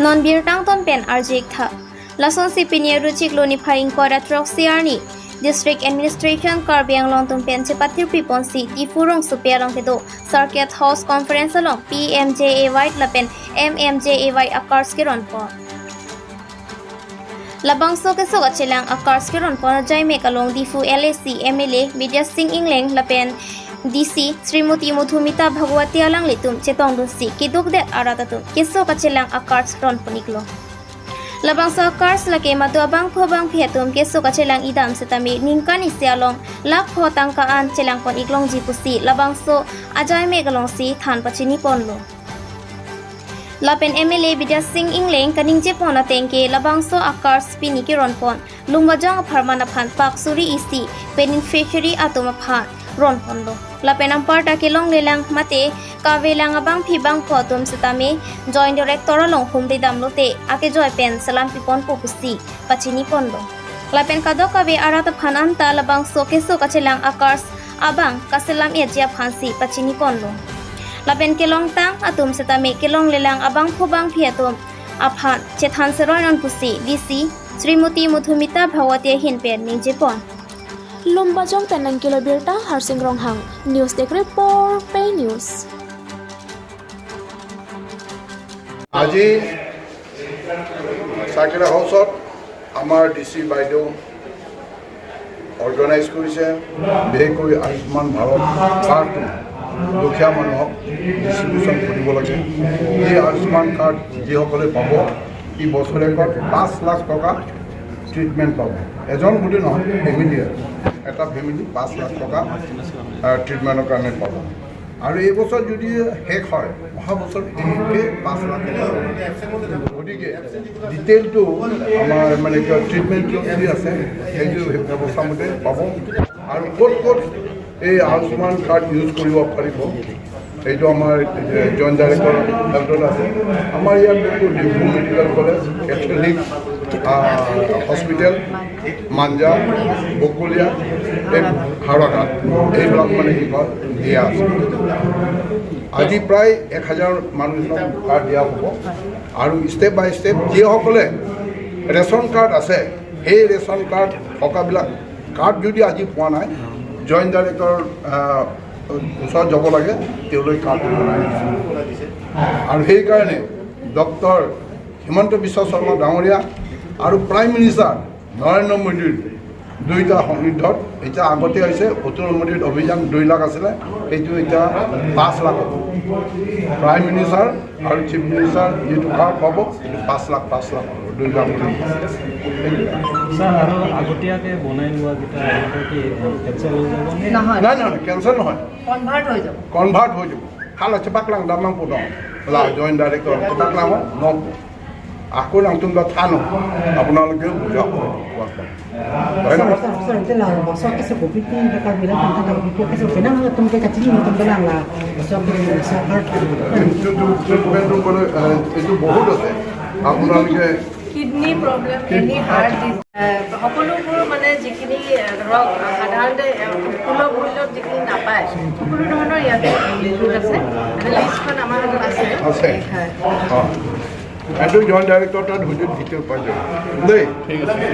non bir tang ton pen arjik tha lason si Pini ruchik loni pharing kora trok siarni District Administration Karbiang long tum pen chepatir pipon si tifurong supialong kedo Circuit House Conference along PMJAY lapen MMJAY akars kiron po Labang so ke so achelang akars kiron po na jay mek along difu LAC MLA Media Sing Ingleng lapen DC Srimati Mudhumita Bhagwati alang litum chetong dunsi kiduk det aratatum keso kachelang akars ron poniklo Labang sa cars laki maduabang po bang piatum keso kachelang idam setami ningkan isialong lak po tangkaan chelang pon iklong jipusi labang so ajay megalong si than pachini ponlo Lapen MLA Vidya Singh Ingleng kaning je pona tengke labang so akars Pini kiron pon lumbajang pharmana phan pak suri isi beneficiary atoma phan ron ponlo Lapen ampar ta kelong lelang mate kavelang abang phibang photum setami joint director long humde damlote ake joy pen salam pipon popusi pachini ponlo Lapen kado kabe arata phan anta labang so keso kachelang akars abang kaselam ejia phansi pachini ponlo Lapen kelong tang atum setami kelong lelang abang phobang phiatum aphan chethan seroinon pusi DC Srimati Mudhumita Bhagwati hinpen ningjepon Lumbajong tenang kilo Abirta Harsing Ronghang News Desk Report PeiNews আজি circuit হাউচত আমাৰ DC বাইদেউ organise কৰিছে বিশেষকৈ আয়ুষ্মান ভাৰত কাৰ্ডটো দুখীয়া মানুহক distribution কৰিব লাগে এই আয়ুষ্মান কাৰ্ড যিসকলে পাব এই বছৰেকত 5 লাখ টকা ট্ৰিটমেণ্ট পাব এজন বুলি নহয় ফেমিলিয়ে এটা ফেমিলি 5 লাখ টকা ট্ৰিটমেণ্টৰ কাৰণে পাব আৰু এই বছৰ যদি শেষ হয় অহা বছৰ একে 5 লাখ গতিকে ডিটেইলটো আমাৰ মানে ট্ৰিটমেণ্ট কি আছে সেইটো ব্যৱস্থা মতে পাব আৰু ক'ত ক'ত এই আয়ুষ্মান কাৰ্ড ইউজ কৰিব পাৰিব এইটো আমাৰ জইণ্ট ডাইৰেক্টৰ হেল্থত আছে আমাৰ ইয়াত Dibru medical college Catholic hospital Manja Bokulia হাওড়াঘাট এইবিলাক মানে কি কয় দিয়া আছে আজি প্ৰায় 1000 মানুহক কাৰ্ড দিয়া হ'ব আৰু ষ্টেপ বাই ষ্টেপ যিসকলে ৰেচন কাৰ্ড আছে সেই ৰেচন কাৰ্ড থকাবিলাক কাৰ্ড যদি আজি পোৱা নাই জইণ্ট ডাইৰেক্টৰ ওচৰত যাব লাগে তেওঁলোকে কাৰ্ড বনাই দিছে আৰু সেইকাৰণে ডক্টৰ হিমন্ত বিশ্ব শৰ্মা ডাঙৰীয়া আৰু প্ৰাইম মিনিষ্টাৰ নৰেন্দ্ৰ মোদীৰ দুইটা সন্নিধ্যত এতিয়া আগতে হৈছে অটল অমৃত অভিযান 2 লাখ আছিলে এইটো এতিয়া 5 লাখ হ'ব প্ৰাইম মিনিষ্টাৰ আৰু চিফ মিনিষ্টাৰ যিটো কাৰ্ড পাব 5 লাখ 2 লাখ স্যাৰ আৰু আগতীয়াকৈ বনাই লোৱা কিটা কি কেনসেল হৈ যাব নে নহয় কেনসেল নহয় কনভাৰ্ট হৈ যাব খালা চেপাকলাং দামাং পুনো লা জইণ্ট ডাইৰেক্টৰ চেপাকলাং নক আকৌ নাংতুম বা থানো আপোনালোকে বুজাব Sir, ito lang, masok kasi po, piti nakabila ng kakabito kasi pinang itong kacili mo itong lang na masok sa heart. এইটো বহুত আছে আপোনালোকে কিডনি প্ৰব্লেম এনি হাৰ্ট সকলোবোৰ মানে যিখিনি ধৰক সাধাৰণতে সুলভ মূল্যত যিখিনি নাপায় সকলো ধৰণৰ ইয়াতে লিষ্ট আছে লিষ্টখন আমাৰ হাতত আছে এইটো জইণ্ট ডাইৰেক্টৰ তাত ভিডিঅ' পাই যাব দেই ঠিক আছে